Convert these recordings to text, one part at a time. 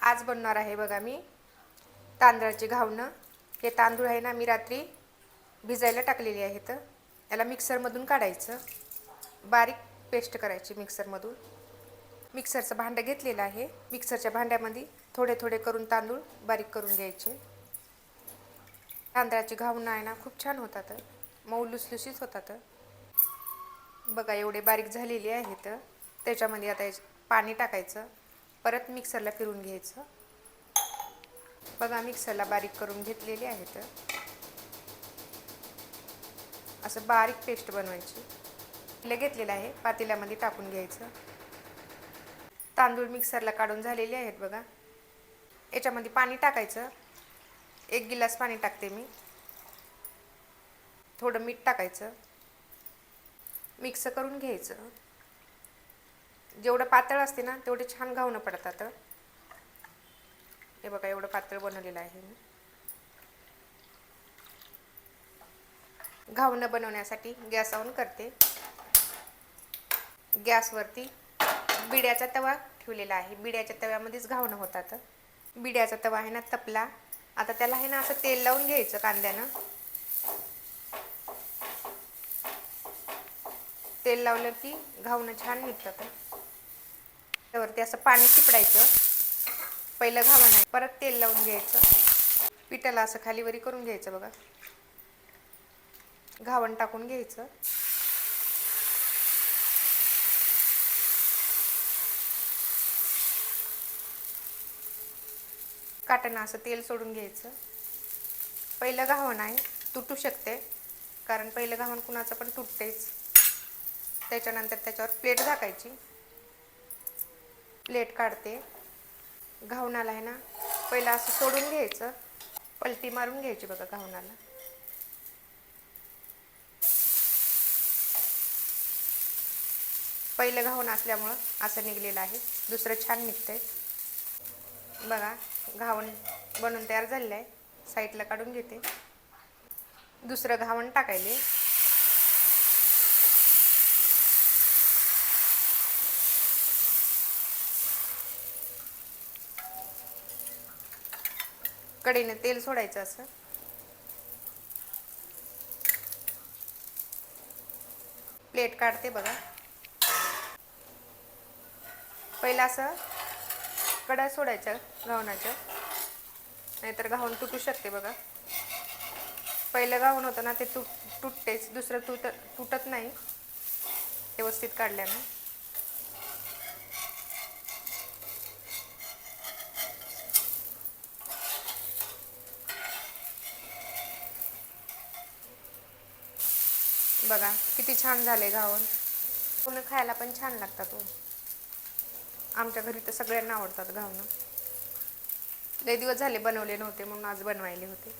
आज बनवणार आहे बघा मी तांदळाची घावणं। हे तांदूळ आहे ना मी रात्री भिजायला टाकलेले आहेत। याला मिक्सरमधून काढायचं, बारीक पेस्ट करायची मिक्सरमधून। मिक्सरचं भांडं घेतलेलं आहे। मिक्सरच्या भांड्यामध्ये थोडे थोडे करून तांदूळ बारीक करून घ्यायचे। तांदळाची घावणं आहे ना खूप छान होतात, मऊ लुसलुशीत होतात बघा। एवढे बारीक झालेले आहेत। त्याच्यामध्ये आता पाणी टाकायचं, परत मिक्सरला फिरवून घ्यायचं बघा। मिक्सरला बारीक करून घेतलेले आहेत। असं बारीक पेस्ट बनवायची। ले घेतलेलं आहे, पातेल्यामध्ये टाकून घ्यायचं। तांदूळ मिक्सरला काढून झालेले आहेत बघा। याच्यामध्ये पाणी टाकायचं, 1 गिलास पाणी टाकते मी। थोडं मीठ टाकायचं, मिक्स करून घ्यायचं। जेवढं पातळ असते ना तेवढे छान घावणं पडतात। हे बघा एवढं पातळ बनवलेलं आहे मी। घावणं बनवण्यासाठी गॅस ऑन करते। गॅसवरती बिड्याचा तवा ठेवलेला आहे। बिड्याच्या तव्यामध्येच घावणं होतात। बिड्याचा तवा आहे ना तपला, आता त्याला आहे ना असं तेल लावून घ्यायचं कांद्यानं। तेल लावलं की घावणं छान निघतात। त्यावरती असं पाणी शिपडायचं, पहिलं घावण आहे, परत तेल लावून घ्यायचं। पिठाला असं खालीवरी करून घ्यायचं बघा। घावण टाकून घ्यायचं, काटानं असं तेल सोडून घ्यायचं। पहिलं घावण आहे, तुटू शकते, कारण पहिलं घावण कुणाचं पण तुटतेच। त्याच्यानंतर त्याच्यावर प्लेट झाकायची। प्लेट काढते, घावणाला आहे ना पहिलं असं सोडून घ्यायचं, पलटी मारून घ्यायची बघा घावणाला। पहिलं घावण असल्यामुळं असं निघलेलं आहे, दुसरं छान निघतंय बघा। घावण बनवून तयार झालेलं आहे, साईडला काढून घेते। दुसरं घावण टाकायले, कढईनं तेल सोडायचं असं। प्लेट काढते बघा। पहिलं असं कढई सोडायचं घावणाचं, नाहीतर घावण तुटू शकते बघा। पहिलं घावण होतं ना ते तुटतेच, दुसरं तुटत नाही व्यवस्थित काढल्यानं। बघा किती छान झाले घावण। पुन्हा खायला पण छान लागतात हो। आमच्या घरी तर सगळ्यांना आवडतात घावणं। लय दिवस झाले बनवले नव्हते म्हणून आज बनवायले होते।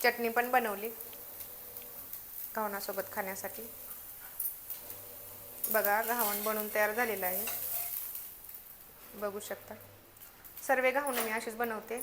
चटणी पण बनवली घावणासोबत खाण्यासाठी बघा। घावण बनवून तयार झालेलं आहे, बघू शकता। सर्व घावणं मी अशीच बनवते।